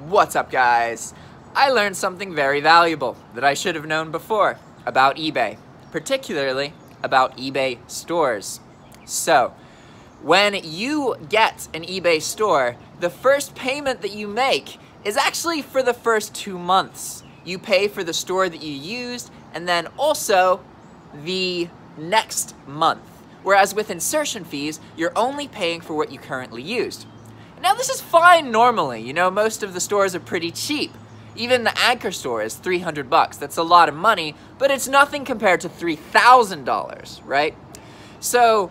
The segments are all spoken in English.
What's up, guys? I learned something very valuable that I should have known before about eBay, particularly about eBay stores. So, when you get an eBay store, the first payment that you make is actually for the first 2 months. You pay for the store that you used and then also the next month. Whereas with insertion fees, you're only paying for what you currently used. Now this is fine normally, you know, most of the stores are pretty cheap. Even the Anchor store is $300. That's a lot of money, but it's nothing compared to $3,000, right? So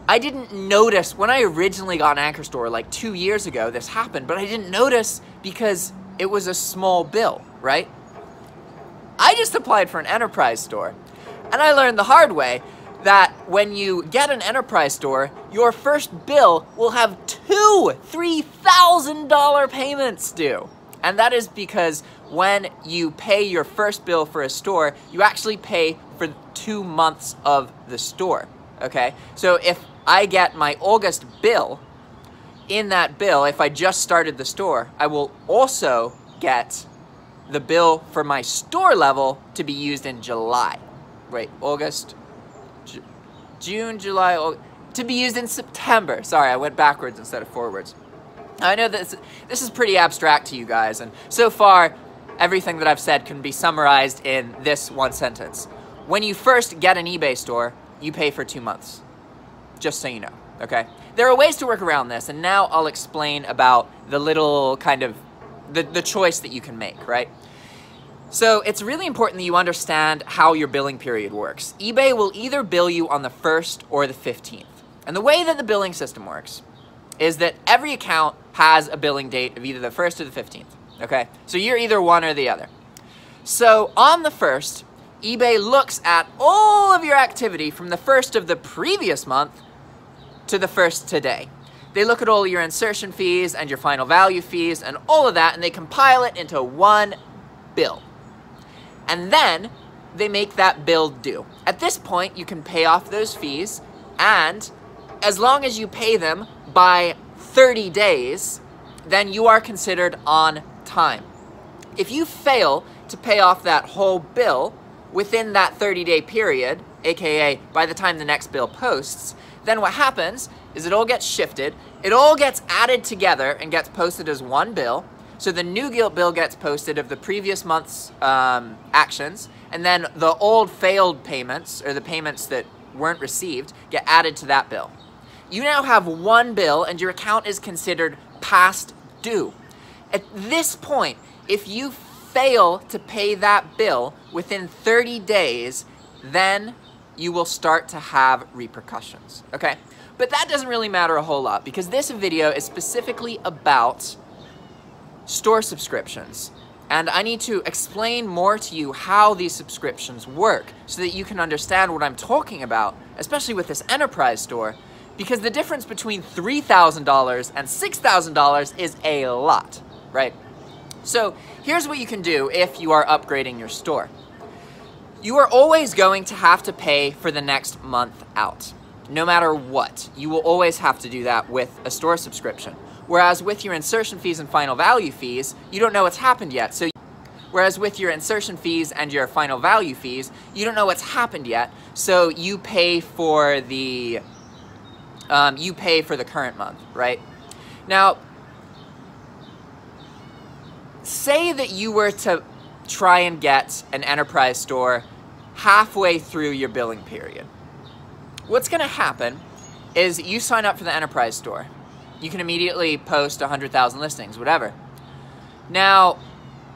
I didn't notice, when I originally got an Anchor store like 2 years ago, this happened, but I didn't notice because it was a small bill, right? I just applied for an enterprise store, and I learned the hard way that when you get an enterprise store, your first bill will have two $3,000 payments due. And that is because when you pay your first bill for a store, you actually pay for 2 months of the store, okay? So if I get my August bill, in that bill, if I just started the store, I will also get the bill for my store level to be used in July. Wait, August, June, July, to be used in September. Sorry, I went backwards instead of forwards. I know this is pretty abstract to you guys, and so far, everything that I've said can be summarized in this one sentence. When you first get an eBay store, you pay for 2 months. Just so you know, okay? There are ways to work around this, and now I'll explain about the little kind of, the choice that you can make, right? So it's really important that you understand how your billing period works. eBay will either bill you on the 1st or the 15th. And the way that the billing system works is that every account has a billing date of either the 1st or the 15th, okay? So you're either one or the other. So on the 1st, eBay looks at all of your activity from the 1st of the previous month to the 1st today. They look at all your insertion fees and your final value fees and all of that, and they compile it into one bill. And then they make that bill due. At this point, you can pay off those fees, and as long as you pay them by 30 days, then you are considered on time. If you fail to pay off that whole bill within that 30-day period, aka by the time the next bill posts, then what happens is it all gets shifted, it all gets added together and gets posted as one bill. So the new bill gets posted of the previous month's actions, and then the old failed payments, or the payments that weren't received, get added to that bill. You now have one bill, and your account is considered past due. At this point, if you fail to pay that bill within 30 days, then you will start to have repercussions, okay? But that doesn't really matter a whole lot, because this video is specifically about store subscriptions, and I need to explain more to you how these subscriptions work so that you can understand what I'm talking about, especially with this enterprise store, because the difference between $3,000 and $6,000 is a lot, right? So here's what you can do if you are upgrading your store. You are always going to have to pay for the next month out, no matter what. You will always have to do that with a store subscription. Whereas with your insertion fees and final value fees, you don't know what's happened yet. Whereas with your insertion fees and your final value fees, you don't know what's happened yet. So you pay for the current month, right? Now, say that you were to try and get an enterprise store halfway through your billing period. What's going to happen is you sign up for the enterprise store. You can immediately post 100,000 listings, whatever. Now,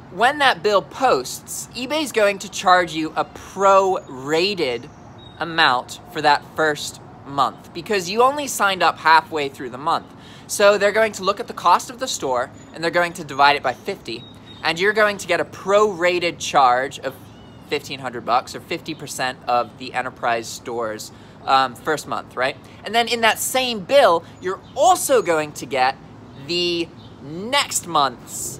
when that bill posts, eBay's going to charge you a pro-rated amount for that first month because you only signed up halfway through the month. So they're going to look at the cost of the store and they're going to divide it by 50, and you're going to get a pro-rated charge of $1,500 or 50% of the enterprise store's first month, right? And then in that same bill, you're also going to get the next month's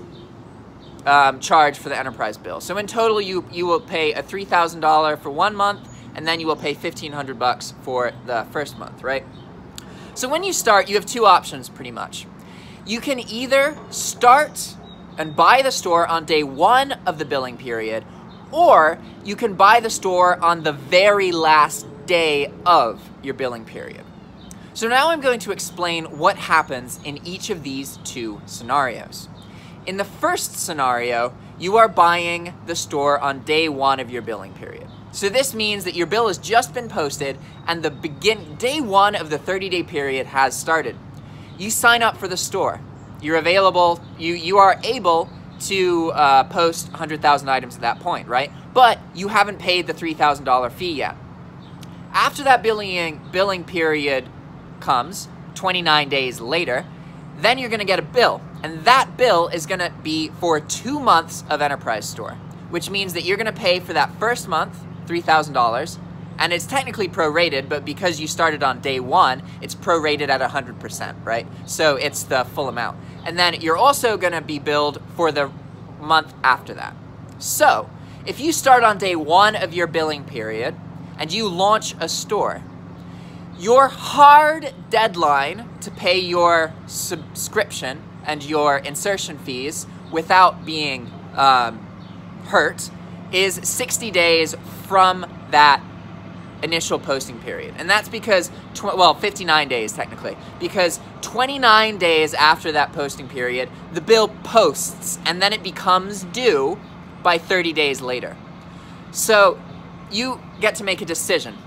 charge for the enterprise bill. So in total, you will pay a $3,000 for 1 month, and then you will pay $1,500 for the first month, right? So when you start, you have two options pretty much. You can either start and buy the store on day 1 of the billing period, or you can buy the store on the very last day of your billing period. So now I'm going to explain what happens in each of these 2 scenarios. In the first scenario, you are buying the store on day 1 of your billing period. So this means that your bill has just been posted and day 1 of the 30-day period has started. You sign up for the store. You're available, you are able to post 100,000 items at that point, right? But you haven't paid the $3,000 fee yet. After that billing period comes, 29 days later, then you're gonna get a bill. And that bill is gonna be for 2 months of Enterprise Store, which means that you're gonna pay for that first month, $3,000, and it's technically prorated, but because you started on day 1, it's prorated at 100%, right? So it's the full amount. And then you're also gonna be billed for the month after that. So if you start on day 1 of your billing period and you launch a store, your hard deadline to pay your subscription and your insertion fees without being hurt is 60 days from that initial posting period. And that's because, 59 days technically, because 29 days after that posting period, the bill posts and then it becomes due by 30 days later. So you get to make a decision.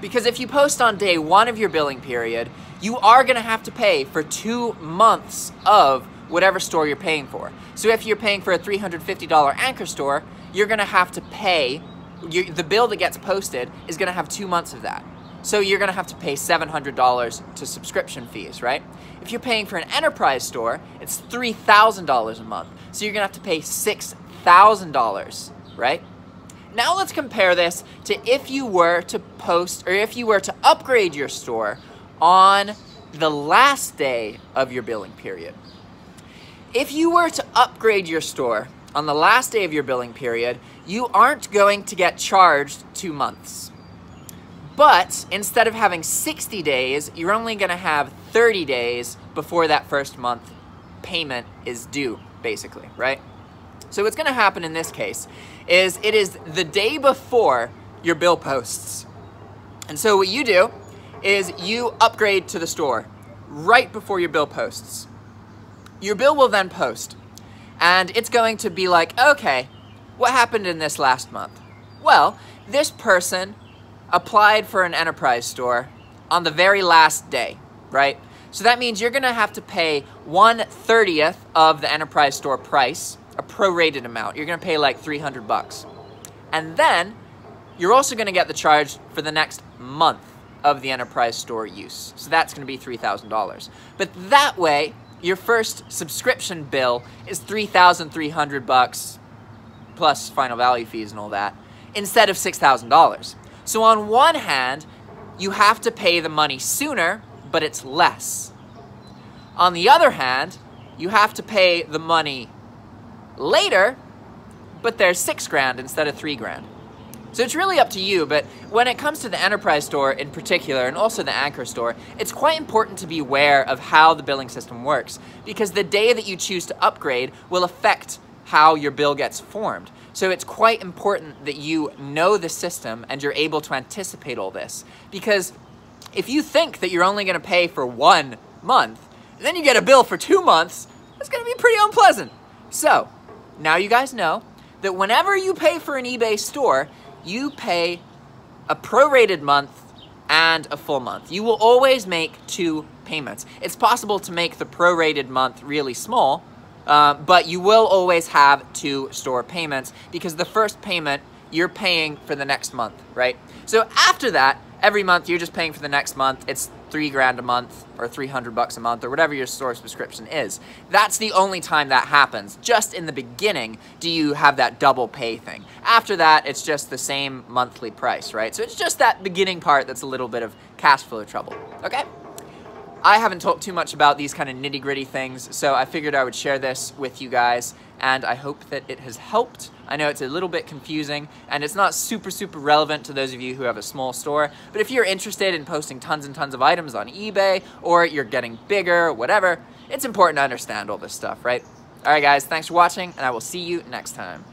Because if you post on day 1 of your billing period, you are gonna have to pay for 2 months of whatever store you're paying for. So if you're paying for a $350 anchor store, you're gonna have to pay, the bill that gets posted is gonna have 2 months of that. So you're gonna have to pay $700 to subscription fees, right? If you're paying for an enterprise store, it's $3,000 a month. So you're gonna have to pay $6,000, right? Now let's compare this to if you were to post, or if you were to upgrade your store on the last day of your billing period. If you were to upgrade your store on the last day of your billing period, you aren't going to get charged 2 months. But instead of having 60 days, you're only gonna have 30 days before that first month payment is due, basically, right? So what's gonna happen in this case is it is the day before your bill posts. And so what you do is you upgrade to the store right before your bill posts. Your bill will then post, and it's going to be like, okay, what happened in this last month? Well, this person applied for an enterprise store on the very last day, right? So that means you're gonna have to pay 1/30th of the enterprise store price, a prorated amount. You're gonna pay like $300. And then you're also gonna get the charge for the next month of the enterprise store use. So that's gonna be $3,000. But that way, your first subscription bill is $3,300 plus final value fees and all that, instead of $6,000. So on one hand, you have to pay the money sooner, but it's less. On the other hand, you have to pay the money later, but there's $6,000 instead of $3,000. So it's really up to you, but when it comes to the enterprise store in particular, and also the anchor store, it's quite important to be aware of how the billing system works, because the day that you choose to upgrade will affect how your bill gets formed. So it's quite important that you know the system and you're able to anticipate all this. Because if you think that you're only gonna pay for 1 month, and then you get a bill for 2 months, that's gonna be pretty unpleasant. So, now you guys know that whenever you pay for an eBay store, you pay a prorated month and a full month. You will always make 2 payments. It's possible to make the prorated month really small, but you will always have 2 store payments, because the first payment you're paying for the next month, right? So after that, every month you're just paying for the next month. It's $3,000 a month or $300 a month or whatever your store subscription is. That's the only time that happens. Just in the beginning do you have that double pay thing. After that, it's just the same monthly price, right? So it's just that beginning part that's a little bit of cash flow trouble, okay? I haven't talked too much about these kind of nitty-gritty things, so I figured I would share this with you guys, and I hope that it has helped. I know it's a little bit confusing, and it's not super relevant to those of you who have a small store, but if you're interested in posting tons and tons of items on eBay, or you're getting bigger, whatever, it's important to understand all this stuff, right? All right, guys, thanks for watching, and I will see you next time.